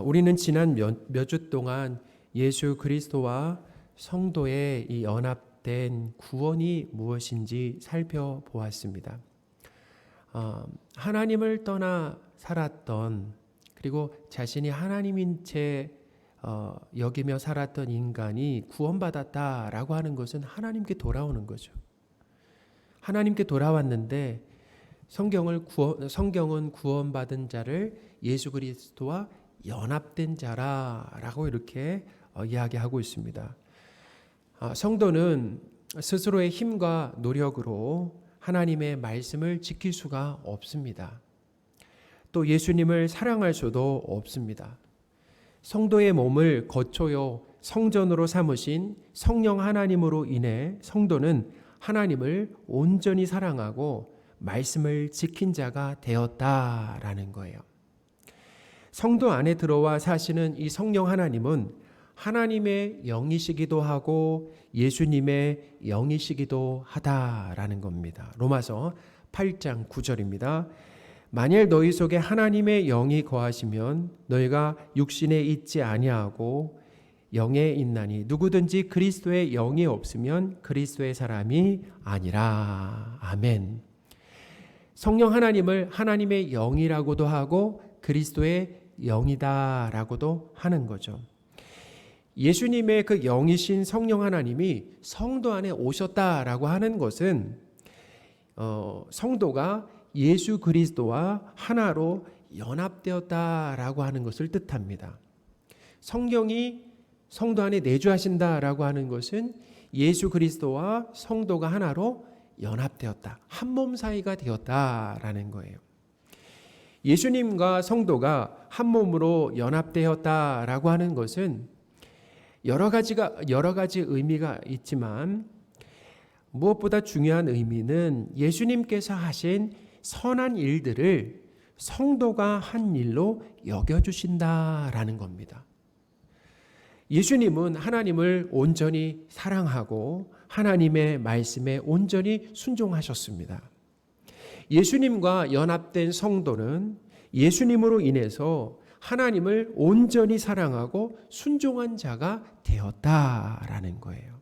우리는 지난 몇 주 동안 예수 그리스도와 성도의 이 연합된 구원이 무엇인지 살펴보았습니다. 하나님을 떠나 살았던, 그리고 자신이 하나님인 채 여기며 살았던 인간이 구원받았다라고 하는 것은 하나님께 돌아오는 거죠. 하나님께 돌아왔는데 성경은 구원받은 자를 예수 그리스도와 연합된 자라라고 이렇게 이야기하고 있습니다. 성도는 스스로의 힘과 노력으로 하나님의 말씀을 지킬 수가 없습니다. 또 예수님을 사랑할 수도 없습니다. 성도의 몸을 거처요 성전으로 삼으신 성령 하나님으로 인해 성도는 하나님을 온전히 사랑하고 말씀을 지킨 자가 되었다라는 거예요. 성도 안에 들어와 사시는 이 성령 하나님은 하나님의 영이시기도 하고 예수님의 영이시기도 하다라는 겁니다. 로마서 8장 9절입니다. 만일 너희 속에 하나님의 영이 거하시면 너희가 육신에 있지 아니하고 영에 있나니 누구든지 그리스도의 영이 없으면 그리스도의 사람이 아니라. 아멘. 성령 하나님을 하나님의 영이라고도 하고 그리스도의 영이다라고도 하는 거죠. 예수님의 그 영이신 성령 하나님이 성도 안에 오셨다라고 하는 것은 성도가 예수 그리스도와 하나로 연합되었다라고 하는 것을 뜻합니다. 성령이 성도 안에 내주하신다라고 하는 것은 예수 그리스도와 성도가 하나로 연합되었다, 한 몸 사이가 되었다라는 거예요. 예수님과 성도가 한 몸으로 연합되었다라고 하는 것은 여러 가지 의미가 있지만 무엇보다 중요한 의미는 예수님께서 하신 선한 일들을 성도가 한 일로 여겨주신다라는 겁니다. 예수님은 하나님을 온전히 사랑하고 하나님의 말씀에 온전히 순종하셨습니다. 예수님과 연합된 성도는 예수님으로 인해서 하나님을 온전히 사랑하고 순종한 자가 되었다라는 거예요.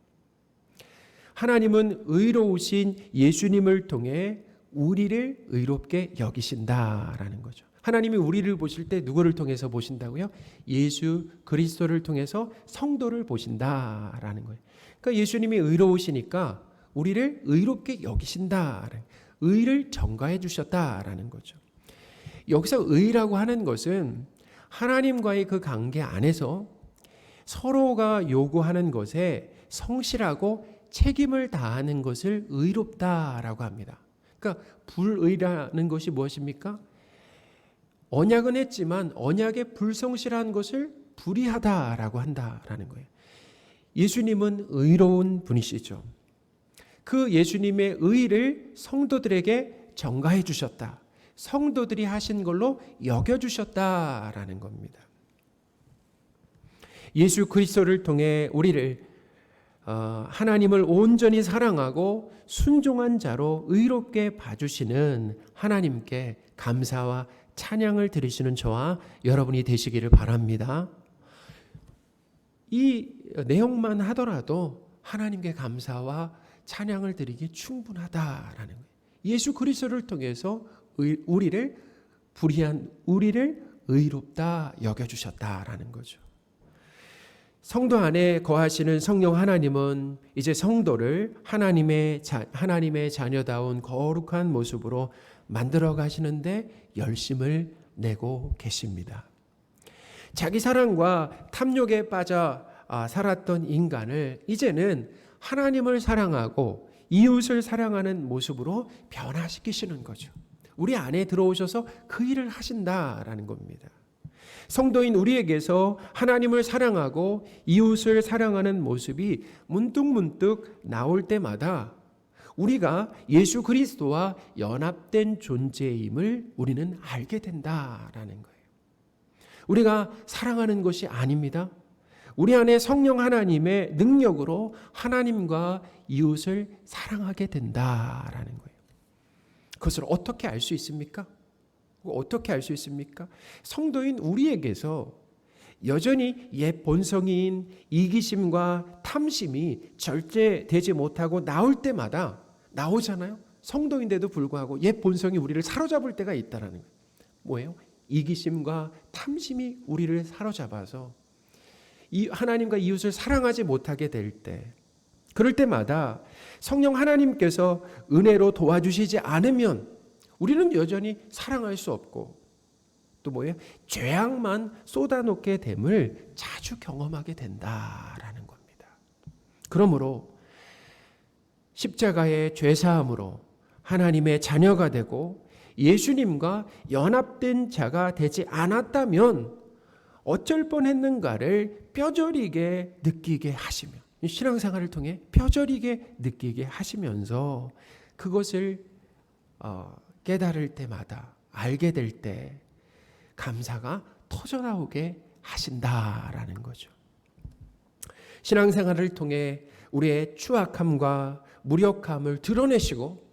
하나님은 의로우신 예수님을 통해 우리를 의롭게 여기신다라는 거죠. 하나님이 우리를 보실 때 누구를 통해서 보신다고요? 예수 그리스도를 통해서 성도를 보신다라는 거예요. 그러니까 예수님이 의로우시니까 우리를 의롭게 여기신다, 의를 전가해 주셨다라는 거죠. 여기서 의라고 하는 것은 하나님과의 그 관계 안에서 서로가 요구하는 것에 성실하고 책임을 다하는 것을 의롭다라고 합니다. 그러니까 불의라는 것이 무엇입니까? 언약은 했지만 언약에 불성실한 것을 불의하다라고 한다라는 거예요. 예수님은 의로운 분이시죠. 그 예수님의 의를 성도들에게 전가해 주셨다. 성도들이 하신 걸로 여겨주셨다라는 겁니다. 예수 그리스도를 통해 우리를 하나님을 온전히 사랑하고 순종한 자로 의롭게 봐주시는 하나님께 감사와 찬양을 드리시는 저와 여러분이 되시기를 바랍니다. 이 내용만 하더라도 하나님께 감사와 찬양을 드리기 충분하다라는 거예요. 예수 그리스도를 통해서 우리를 불의한 우리를 의롭다 여겨주셨다라는 거죠. 성도 안에 거하시는 성령 하나님은 이제 성도를 하나님의 자녀다운 거룩한 모습으로 만들어 가시는데 열심을 내고 계십니다. 자기 사랑과 탐욕에 빠져 살았던 인간을 이제는 하나님을 사랑하고 이웃을 사랑하는 모습으로 변화시키시는 거죠. 우리 안에 들어오셔서 그 일을 하신다라는 겁니다. 성도인 우리에게서 하나님을 사랑하고 이웃을 사랑하는 모습이 문득문득 나올 때마다 우리가 예수 그리스도와 연합된 존재임을 우리는 알게 된다라는 거예요. 우리가 사랑하는 것이 아닙니다. 우리 안에 성령 하나님의 능력으로 하나님과 이웃을 사랑하게 된다라는 거예요. 그것을 어떻게 알 수 있습니까? 어떻게 알 수 있습니까? 성도인 우리에게서 여전히 옛 본성인 이기심과 탐심이 절제되지 못하고 나올 때마다 나오잖아요. 성도인데도 불구하고 옛 본성이 우리를 사로잡을 때가 있다라는 거예요. 뭐예요? 이기심과 탐심이 우리를 사로잡아서 이 하나님과 이웃을 사랑하지 못하게 될 때, 그럴 때마다 성령 하나님께서 은혜로 도와주시지 않으면 우리는 여전히 사랑할 수 없고, 또 뭐예요? 죄악만 쏟아놓게 됨을 자주 경험하게 된다라는 겁니다. 그러므로 십자가의 죄사함으로 하나님의 자녀가 되고 예수님과 연합된 자가 되지 않았다면 어쩔 뻔했는가를 뼈저리게 느끼게 하시며, 신앙생활을 통해 뼈저리게 느끼게 하시면서 그것을 깨달을 때마다, 알게 될 때 감사가 터져나오게 하신다라는 거죠. 신앙생활을 통해 우리의 추악함과 무력함을 드러내시고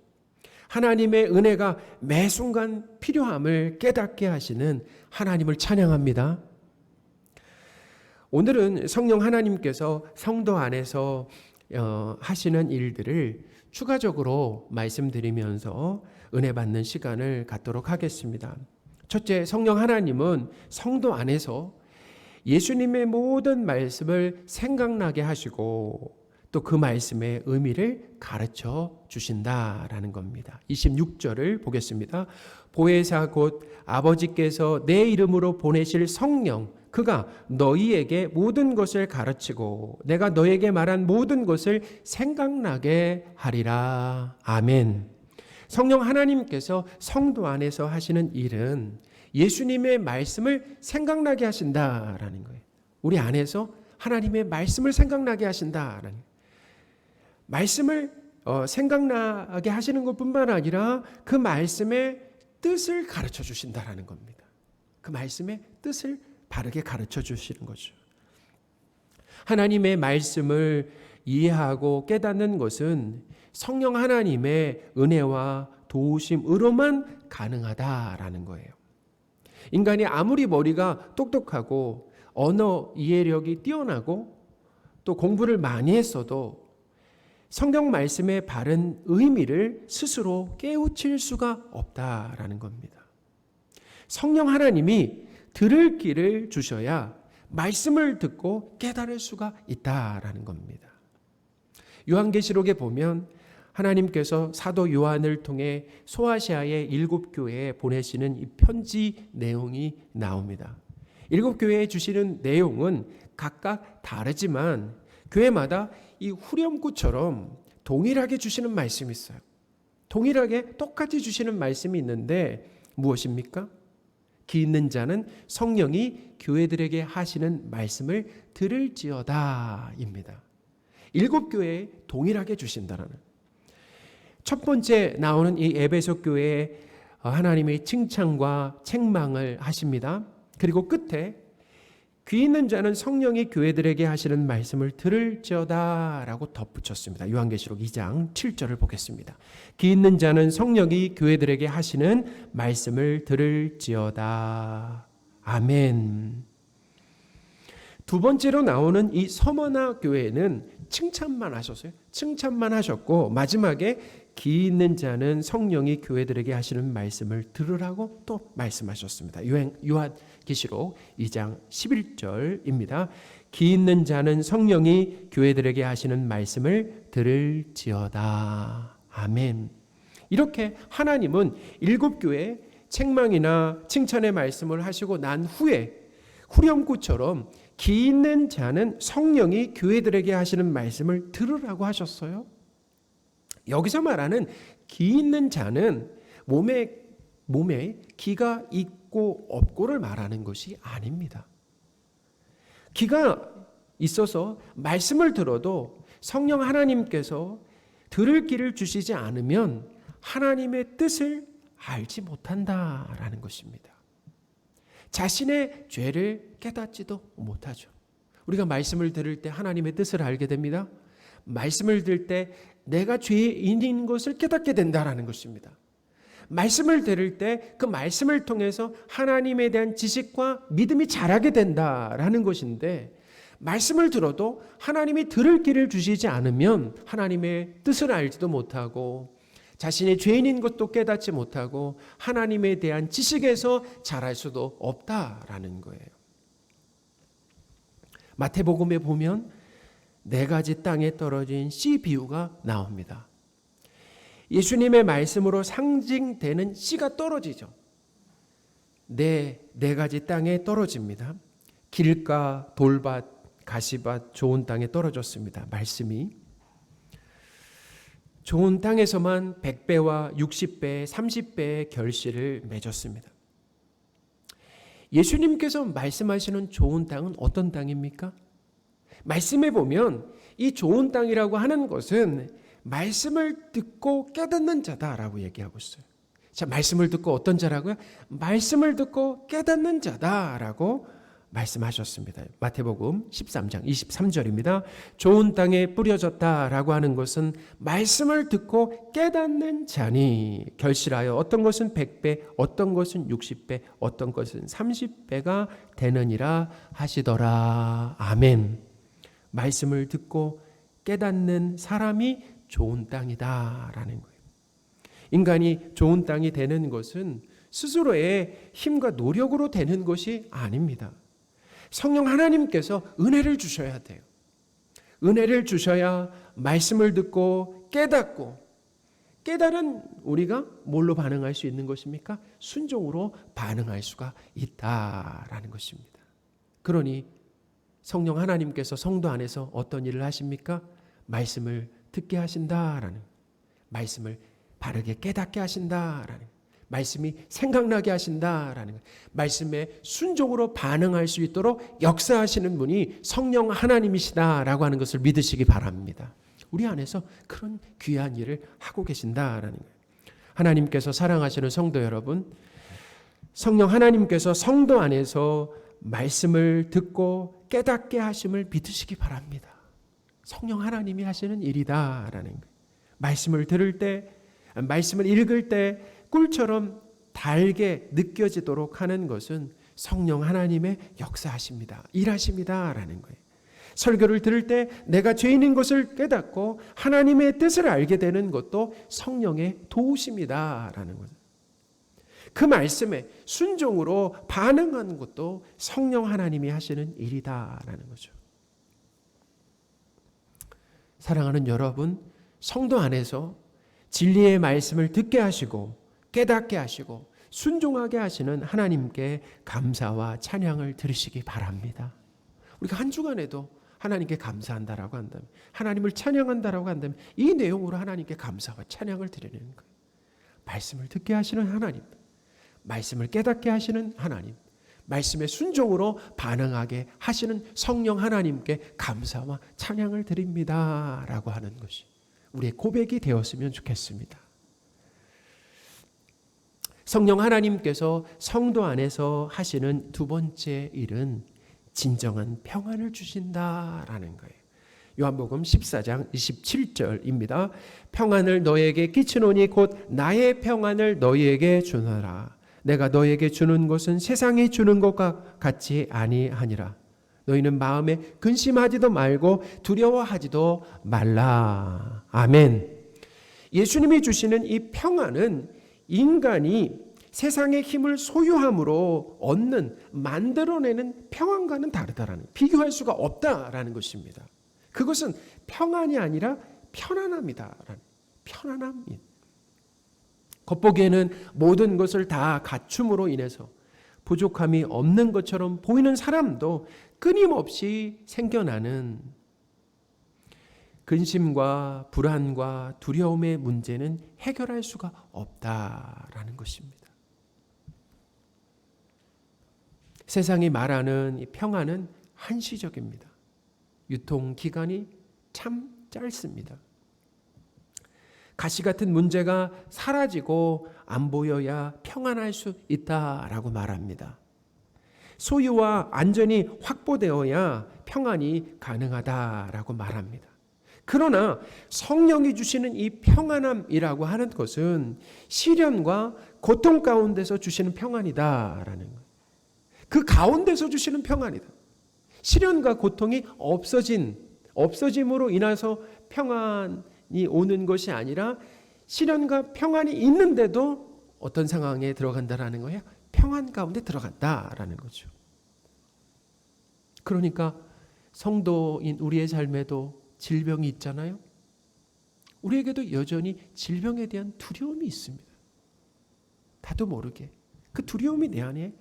하나님의 은혜가 매 순간 필요함을 깨닫게 하시는 하나님을 찬양합니다. 오늘은 성령 하나님께서 성도 안에서 하시는 일들을 추가적으로 말씀드리면서 은혜 받는 시간을 갖도록 하겠습니다. 첫째, 성령 하나님은 성도 안에서 예수님의 모든 말씀을 생각나게 하시고 또 그 말씀의 의미를 가르쳐 주신다라는 겁니다. 26절을 보겠습니다. 보혜사 곧 아버지께서 내 이름으로 보내실 성령, 그가 너희에게 모든 것을 가르치고 내가 너에게 말한 모든 것을 생각나게 하리라. 아멘. 성령 하나님께서 성도 안에서 하시는 일은 예수님의 말씀을 생각나게 하신다라는 거예요. 우리 안에서 하나님의 말씀을 생각나게 하신다라는 거예요. 말씀을 생각나게 하시는 것뿐만 아니라 그 말씀의 뜻을 가르쳐 주신다라는 겁니다. 그 말씀의 뜻을 바르게 가르쳐 주시는 거죠. 하나님의 말씀을 이해하고 깨닫는 것은 성령 하나님의 은혜와 도우심으로만 가능하다라는 거예요. 인간이 아무리 머리가 똑똑하고 언어 이해력이 뛰어나고 또 공부를 많이 했어도 성경 말씀의 바른 의미를 스스로 깨우칠 수가 없다라는 겁니다. 성령 하나님이 들을 길을 주셔야 말씀을 듣고 깨달을 수가 있다라는 겁니다. 요한계시록에 보면 하나님께서 사도 요한을 통해 소아시아의 7교회에 보내시는 이 편지 내용이 나옵니다. 7교회에 주시는 내용은 각각 다르지만 교회마다 이 후렴구처럼 동일하게 주시는 말씀이 있어요. 동일하게 똑같이 주시는 말씀이 있는데 무엇입니까? 귀 있는 자는 성령이 교회들에게 하시는 말씀을 들을지어다입니다. 7교회에 동일하게 주신다는. 첫 번째 나오는 이 에베소 교회에 하나님의 칭찬과 책망을 하십니다. 그리고 끝에 귀 있는 자는 성령이 교회들에게 하시는 말씀을 들을지어다 라고 덧붙였습니다. 요한계시록 2장 7절을 보겠습니다. 귀 있는 자는 성령이 교회들에게 하시는 말씀을 들을지어다. 아멘. 두 번째로 나오는 이 서머나 교회는 칭찬만 하셨어요. 칭찬만 하셨고 마지막에 귀 있는 자는 성령이 교회들에게 하시는 말씀을 들으라고 또 말씀하셨습니다. 요한계시록 2장 11절입니다. 귀 있는 자는 성령이 교회들에게 하시는 말씀을 들을지어다. 아멘. 이렇게 하나님은 7교회 책망이나 칭찬의 말씀을 하시고 난 후에 후렴구처럼 귀 있는 자는 성령이 교회들에게 하시는 말씀을 들으라고 하셨어요. 여기서 말하는 귀 있는 자는 몸에 귀가 있고 없고를 말하는 것이 아닙니다. 귀가 있어서 말씀을 들어도 성령 하나님께서 들을 길을 주시지 않으면 하나님의 뜻을 알지 못한다라는 것입니다. 자신의 죄를 깨닫지도 못하죠. 우리가 말씀을 들을 때 하나님의 뜻을 알게 됩니다. 말씀을 들을 때 내가 죄인인 것을 깨닫게 된다라는 것입니다. 말씀을 들을 때 그 말씀을 통해서 하나님에 대한 지식과 믿음이 자라게 된다라는 것인데, 말씀을 들어도 하나님이 들을 길을 주시지 않으면 하나님의 뜻을 알지도 못하고 자신의 죄인인 것도 깨닫지 못하고 하나님에 대한 지식에서 자랄 수도 없다라는 거예요. 마태복음에 보면 4가지 땅에 떨어진 씨 비유가 나옵니다. 예수님의 말씀으로 상징되는 씨가 떨어지죠. 네 가지 땅에 떨어집니다. 길가, 돌밭, 가시밭, 좋은 땅에 떨어졌습니다. 말씀이 좋은 땅에서만 100배와 60배, 30배의 결실을 맺었습니다. 예수님께서 말씀하시는 좋은 땅은 어떤 땅입니까? 말씀에 보면 이 좋은 땅이라고 하는 것은 말씀을 듣고 깨닫는 자다라고 얘기하고 있어요. 자, 말씀을 듣고 어떤 자라고요? 말씀을 듣고 깨닫는 자다라고 말씀하셨습니다. 마태복음 13장 23절입니다. 좋은 땅에 뿌려졌다라고 하는 것은 말씀을 듣고 깨닫는 자니 결실하여 어떤 것은 100배, 어떤 것은 60배, 어떤 것은 30배가 되느니라 하시더라. 아멘. 말씀을 듣고 깨닫는 사람이 좋은 땅이다라는 거예요. 인간이 좋은 땅이 되는 것은 스스로의 힘과 노력으로 되는 것이 아닙니다. 성령 하나님께서 은혜를 주셔야 돼요. 은혜를 주셔야 말씀을 듣고 깨닫고, 깨달은 우리가 뭘로 반응할 수 있는 것입니까? 순종으로 반응할 수가 있다라는 것입니다. 그러니 성령 하나님께서 성도 안에서 어떤 일을 하십니까? 말씀을 듣게 하신다라는, 말씀을 바르게 깨닫게 하신다라는, 말씀이 생각나게 하신다라는, 말씀에 순종으로 반응할 수 있도록 역사하시는 분이 성령 하나님이시다라고 하는 것을 믿으시기 바랍니다. 우리 안에서 그런 귀한 일을 하고 계신다라는 거예요. 하나님께서 사랑하시는 성도 여러분, 성령 하나님께서 성도 안에서 말씀을 듣고 깨닫게 하심을 믿으시기 바랍니다. 성령 하나님이 하시는 일이다라는 거예요. 말씀을 들을 때, 말씀을 읽을 때 꿀처럼 달게 느껴지도록 하는 것은 성령 하나님의 역사하십니다. 일하십니다라는 거예요. 설교를 들을 때 내가 죄인인 것을 깨닫고 하나님의 뜻을 알게 되는 것도 성령의 도우심이다라는 거죠. 그 말씀에 순종으로 반응하는 것도 성령 하나님이 하시는 일이다라는 거죠. 사랑하는 여러분, 성도 안에서 진리의 말씀을 듣게 하시고 깨닫게 하시고 순종하게 하시는 하나님께 감사와 찬양을 드리시기 바랍니다. 우리가 한 주간에도 하나님께 감사한다라고 한다면, 하나님을 찬양한다라고 한다면 이 내용으로 하나님께 감사와 찬양을 드리는 거예요. 말씀을 듣게 하시는 하나님, 말씀을 깨닫게 하시는 하나님, 말씀의 순종으로 반응하게 하시는 성령 하나님께 감사와 찬양을 드립니다 라고 하는 것이 우리의 고백이 되었으면 좋겠습니다. 성령 하나님께서 성도 안에서 하시는 두 번째 일은 진정한 평안을 주신다라는 거예요. 요한복음 14장 27절입니다. 평안을 너희에게 끼치노니 곧 나의 평안을 너희에게 주노라. 내가 너희에게 주는 것은 세상이 주는 것과 같이 아니하니라. 너희는 마음에 근심하지도 말고 두려워하지도 말라. 아멘. 예수님이 주시는 이 평안은 인간이 세상의 힘을 소유함으로 얻는, 만들어내는 평안과는 다르다라는, 비교할 수가 없다라는 것입니다. 그것은 평안이 아니라 편안함이다라는, 편안함이. 겉보기에는 모든 것을 다 갖춤으로 인해서 부족함이 없는 것처럼 보이는 사람도 끊임없이 생겨나는 근심과 불안과 두려움의 문제는 해결할 수가 없다라는 것입니다. 세상이 말하는 이 평안은 한시적입니다. 유통기간이 참 짧습니다. 가시 같은 문제가 사라지고 안 보여야 평안할 수 있다라고 말합니다. 소유와 안전이 확보되어야 평안이 가능하다라고 말합니다. 그러나 성령이 주시는 이 평안함이라고 하는 것은 시련과 고통 가운데서 주시는 평안이다라는 거예요. 그 가운데서 주시는 평안이다. 시련과 고통이 없어짐으로 인해서 평안이 오는 것이 아니라 시련과 평안이 있는데도 어떤 상황에 들어간다라는 거예요? 평안 가운데 들어간다라는 거죠. 그러니까 성도인 우리의 삶에도 질병이 있잖아요. 우리에게도 여전히 질병에 대한 두려움이 있습니다. 나도 모르게 그 두려움이 내 안에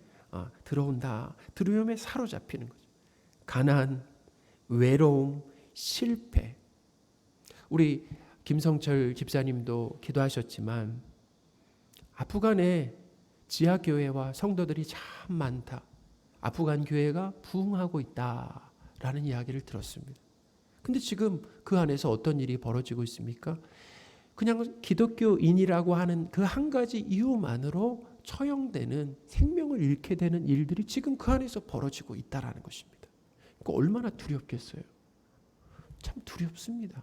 들어온다. 두려움에 사로잡히는 거죠. 가난, 외로움, 실패. 우리 김성철 집사님도 기도하셨지만 아프간에 지하교회와 성도들이 참 많다. 아프간 교회가 부흥하고 있다라는 이야기를 들었습니다. 근데 지금 그 안에서 어떤 일이 벌어지고 있습니까? 그냥 기독교인이라고 하는 그 한 가지 이유만으로 처형되는, 생명을 잃게 되는 일들이 지금 그 안에서 벌어지고 있다라는 것입니다. 그러니까 얼마나 두렵겠어요. 참 두렵습니다.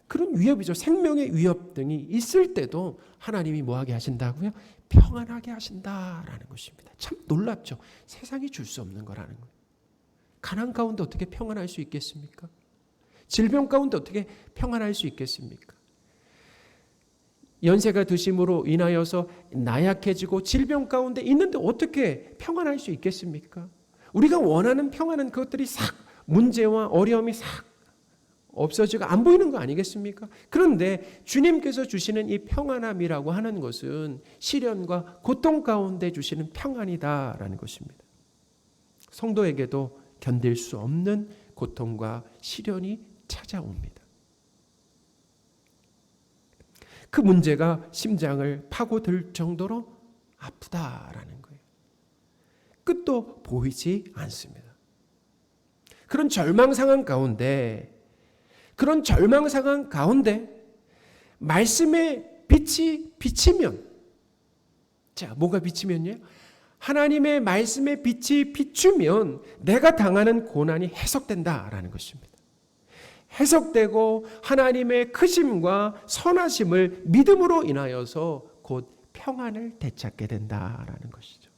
그런 위협이죠. 생명의 위협 등이 있을 때도 하나님이 뭐하게 하신다고요? 평안하게 하신다라는 것입니다. 참 놀랍죠. 세상이 줄 수 없는 거라는 거예요. 가난 가운데 어떻게 평안할 수 있겠습니까? 질병 가운데 어떻게 평안할 수 있겠습니까? 연세가 드심으로 인하여서 나약해지고 질병 가운데 있는데 어떻게 평안할 수 있겠습니까? 우리가 원하는 평안은 그것들이 싹 문제와 어려움이 싹 없어지고 안 보이는 거 아니겠습니까? 그런데 주님께서 주시는 이 평안함이라고 하는 것은 시련과 고통 가운데 주시는 평안이다라는 것입니다. 성도에게도 견딜 수 없는 고통과 시련이 찾아옵니다. 그 문제가 심장을 파고들 정도로 아프다라는 거예요. 끝도 보이지 않습니다. 그런 절망 상황 가운데 말씀의 빛이 비치면, 자, 뭐가 비치면요? 하나님의 말씀의 빛이 비추면 내가 당하는 고난이 해석된다라는 것입니다. 해석되고 하나님의 크심과 선하심을 믿음으로 인하여서 곧 평안을 되찾게 된다라는 것이죠.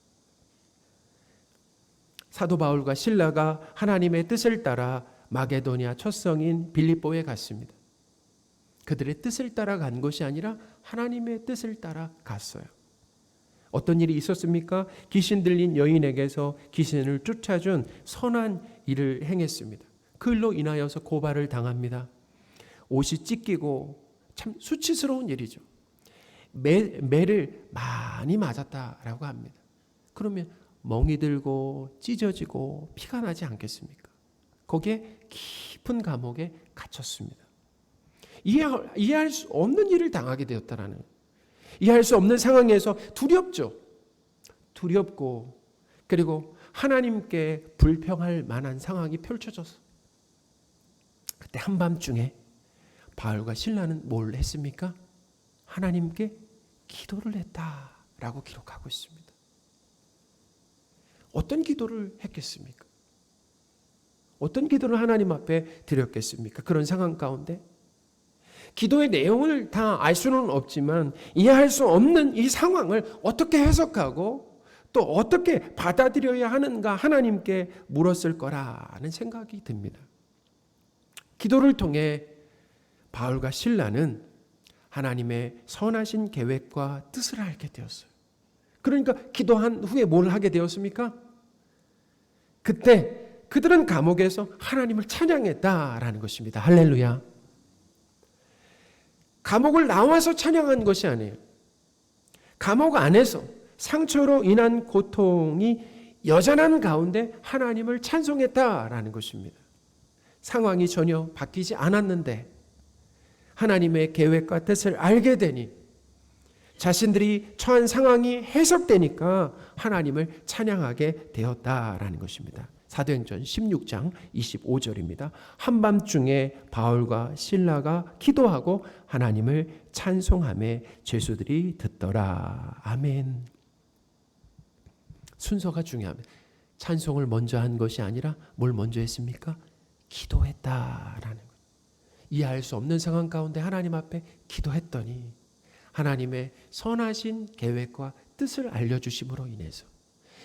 사도 바울과 실라가 하나님의 뜻을 따라 마게도니아 첫 성인 빌립보에 갔습니다. 그들의 뜻을 따라 간 것이 아니라 하나님의 뜻을 따라 갔어요. 어떤 일이 있었습니까? 귀신 들린 여인에게서 귀신을 쫓아준 선한 일을 행했습니다. 그 일로 인하여서 고발을 당합니다. 옷이 찢기고 참 수치스러운 일이죠. 매를 많이 맞았다라고 합니다. 그러면 멍이 들고 찢어지고 피가 나지 않겠습니까? 거기에 깊은 감옥에 갇혔습니다. 이해할 수 없는 일을 당하게 되었다라는, 이해할 수 없는 상황에서 두렵죠. 두렵고 그리고 하나님께 불평할 만한 상황이 펼쳐져서 그때 한밤중에 바울과 실라는 뭘 했습니까? 하나님께 기도를 했다라고 기록하고 있습니다. 어떤 기도를 했겠습니까? 어떤 기도를 하나님 앞에 드렸겠습니까? 그런 상황 가운데 기도의 내용을 다 알 수는 없지만 이해할 수 없는 이 상황을 어떻게 해석하고 또 어떻게 받아들여야 하는가 하나님께 물었을 거라는 생각이 듭니다. 기도를 통해 바울과 실라는 하나님의 선하신 계획과 뜻을 알게 되었어요. 그러니까 기도한 후에 뭘 하게 되었습니까? 그때 그들은 감옥에서 하나님을 찬양했다라는 것입니다. 할렐루야. 감옥을 나와서 찬양한 것이 아니에요. 감옥 안에서 상처로 인한 고통이 여전한 가운데 하나님을 찬송했다라는 것입니다. 상황이 전혀 바뀌지 않았는데 하나님의 계획과 뜻을 알게 되니 자신들이 처한 상황이 해석되니까 하나님을 찬양하게 되었다라는 것입니다. 사도행전 16장 25절입니다. 한밤중에 바울과 실라가 기도하고 하나님을 찬송하며 죄수들이 듣더라. 아멘. 순서가 중요합니다. 찬송을 먼저 한 것이 아니라 뭘 먼저 했습니까? 기도했다라는 거예요. 이해할 수 없는 상황 가운데 하나님 앞에 기도했더니 하나님의 선하신 계획과 뜻을 알려주심으로 인해서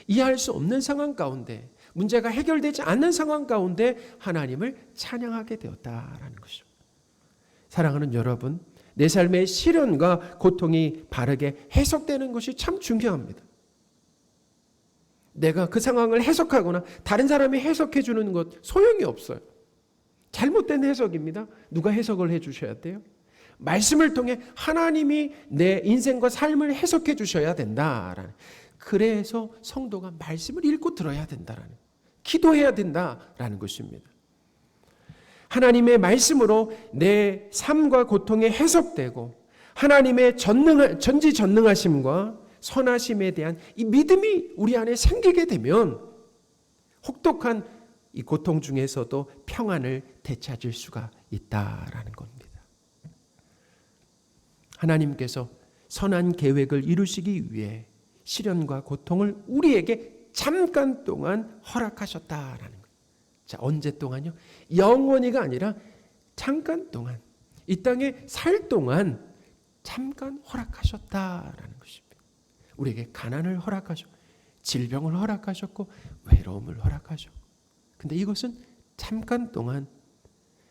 이해할 수 없는 상황 가운데, 문제가 해결되지 않는 상황 가운데 하나님을 찬양하게 되었다라는 것이죠. 사랑하는 여러분, 내 삶의 시련과 고통이 바르게 해석되는 것이 참 중요합니다. 내가 그 상황을 해석하거나 다른 사람이 해석해 주는 것 소용이 없어요. 잘못된 해석입니다. 누가 해석을 해 주셔야 돼요? 말씀을 통해 하나님이 내 인생과 삶을 해석해 주셔야 된다라는. 그래서 성도가 말씀을 읽고 들어야 된다라는, 기도해야 된다라는 것입니다. 하나님의 말씀으로 내 삶과 고통이 해석되고 하나님의 전지전능하심과 선하심에 대한 이 믿음이 우리 안에 생기게 되면 혹독한 이 고통 중에서도 평안을 되찾을 수가 있다라는 겁니다. 하나님께서 선한 계획을 이루시기 위해 시련과 고통을 우리에게 잠깐 동안 허락하셨다라는 거예요. 자, 언제 동안요? 영원히가 아니라 잠깐 동안, 이 땅에 살 동안 잠깐 허락하셨다라는 것입니다. 우리에게 가난을 허락하셨고 질병을 허락하셨고 외로움을 허락하셨고, 근데 이것은 잠깐 동안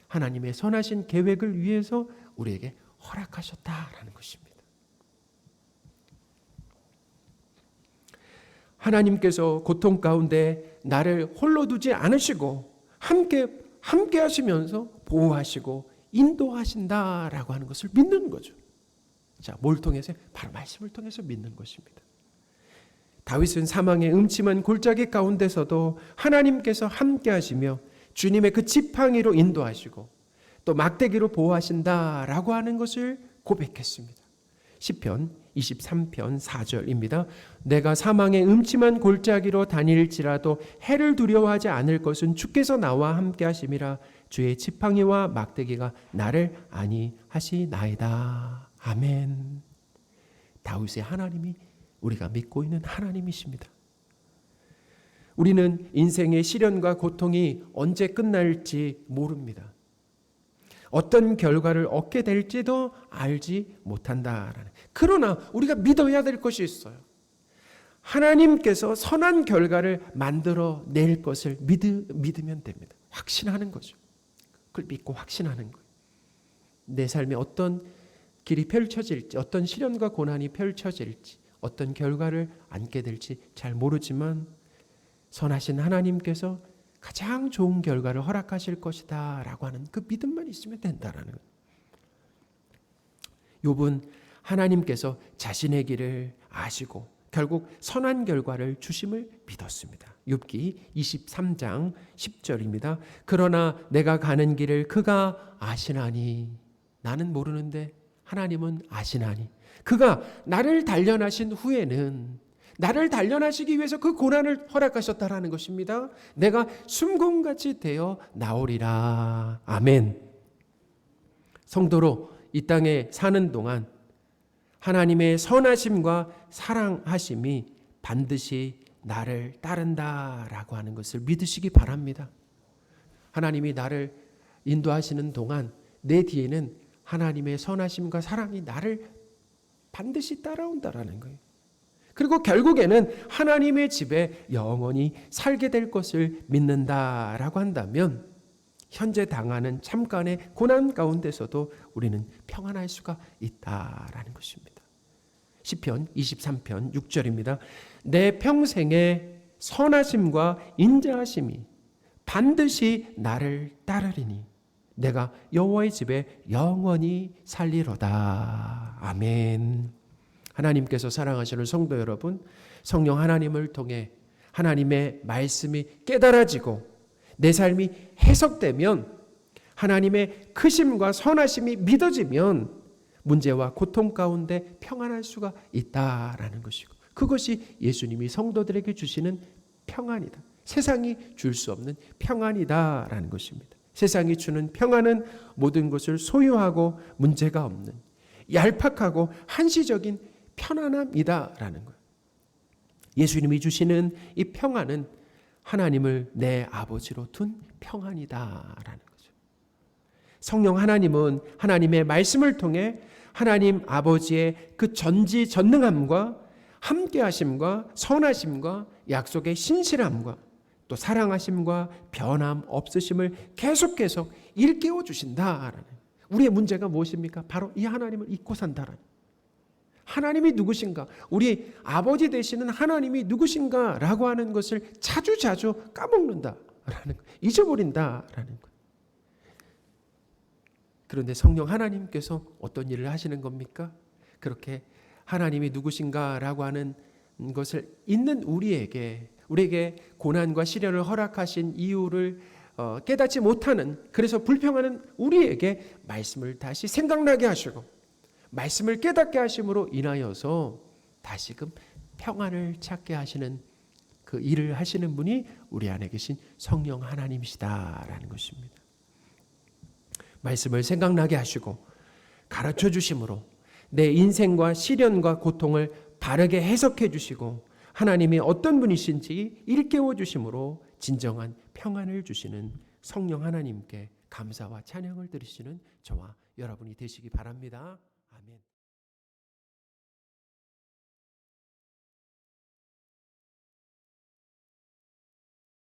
하나님의 선하신 계획을 위해서 우리에게 허락하셨다라는 것입니다. 하나님께서 고통 가운데 나를 홀로 두지 않으시고 함께 하시면서 보호하시고 인도하신다라고 하는 것을 믿는 거죠. 자, 뭘 통해서? 바로 말씀을 통해서 믿는 것입니다. 다윗은 사망의 음침한 골짜기 가운데서도 하나님께서 함께 하시며 주님의 그 지팡이로 인도하시고 또 막대기로 보호하신다라고 하는 것을 고백했습니다. 시편 23편 4절입니다. 내가 사망의 음침한 골짜기로 다닐지라도 해를 두려워하지 않을 것은 주께서 나와 함께 하심이라. 주의 지팡이와 막대기가 나를 안위하시나이다. 아멘. 다윗의 하나님이 우리가 믿고 있는 하나님이십니다. 우리는 인생의 시련과 고통이 언제 끝날지 모릅니다. 어떤 결과를 얻게 될지도 알지 못한다라는. 그러나 우리가 믿어야 될 것이 있어요. 하나님께서 선한 결과를 만들어 낼 것을 믿으면 됩니다. 확신하는 거죠. 그걸 믿고 확신하는 거예요. 내 삶에 어떤 길이 펼쳐질지, 어떤 시련과 고난이 펼쳐질지, 어떤 결과를 안게 될지 잘 모르지만 선하신 하나님께서 가장 좋은 결과를 허락하실 것이다 라고 하는 그 믿음만 있으면 된다라는 거예요. 욥은 하나님께서 자신의 길을 아시고 결국 선한 결과를 주심을 믿었습니다. 욥기 23장 10절입니다. 그러나 내가 가는 길을 그가 아시나니. 나는 모르는데 하나님은 아시나니. 그가 나를 단련하신 후에는, 나를 단련하시기 위해서 그 고난을 허락하셨다라는 것입니다. 내가 숨공같이 되어 나오리라. 아멘. 성도로 이 땅에 사는 동안 하나님의 선하심과 사랑하심이 반드시 나를 따른다라고 하는 것을 믿으시기 바랍니다. 하나님이 나를 인도하시는 동안 내 뒤에는 하나님의 선하심과 사랑이 나를 반드시 따라온다라는 거예요. 그리고 결국에는 하나님의 집에 영원히 살게 될 것을 믿는다라고 한다면 현재 당하는 잠깐의 고난 가운데서도 우리는 평안할 수가 있다라는 것입니다. 시편 23편 6절입니다. 내 평생의 선하심과 인자하심이 반드시 나를 따르리니 내가 여호와의 집에 영원히 살리로다. 아멘. 하나님께서 사랑하시는 성도 여러분, 성령 하나님을 통해 하나님의 말씀이 깨달아지고 내 삶이 해석되면, 하나님의 크심과 선하심이 믿어지면 문제와 고통 가운데 평안할 수가 있다라는 것이고, 그것이 예수님이 성도들에게 주시는 평안이다. 세상이 줄 수 없는 평안이다라는 것입니다. 세상이 주는 평안은 모든 것을 소유하고 문제가 없는 얄팍하고 한시적인 편안함이다라는 거예요. 예수님이 주시는 이 평안은 하나님을 내 아버지로 둔 평안이다라는 거죠. 성령 하나님은 하나님의 말씀을 통해 하나님 아버지의 그 전지전능함과 함께하심과 선하심과 약속의 신실함과 또 사랑하심과 변함 없으심을 계속 일깨워 주신다라는. 우리의 문제가 무엇입니까? 바로 이 하나님을 잊고 산다라는. 하나님이 누구신가? 우리 아버지 되시는 하나님이 누구신가라고 하는 것을 자주 까먹는다라는 거, 잊어버린다라는 것. 그런데 성령 하나님께서 어떤 일을 하시는 겁니까? 그렇게 하나님이 누구신가라고 하는 것을 잊는 우리에게 고난과 시련을 허락하신 이유를 깨닫지 못하는, 그래서 불평하는 우리에게 말씀을 다시 생각나게 하시고 말씀을 깨닫게 하심으로 인하여서 다시금 평안을 찾게 하시는 그 일을 하시는 분이 우리 안에 계신 성령 하나님이시다라는 것입니다. 말씀을 생각나게 하시고 가르쳐 주심으로 내 인생과 시련과 고통을 바르게 해석해 주시고 하나님이 어떤 분이신지 일깨워 주심으로 진정한 평안을 주시는 성령 하나님께 감사와 찬양을 드리시는 저와 여러분이 되시기 바랍니다. 아멘.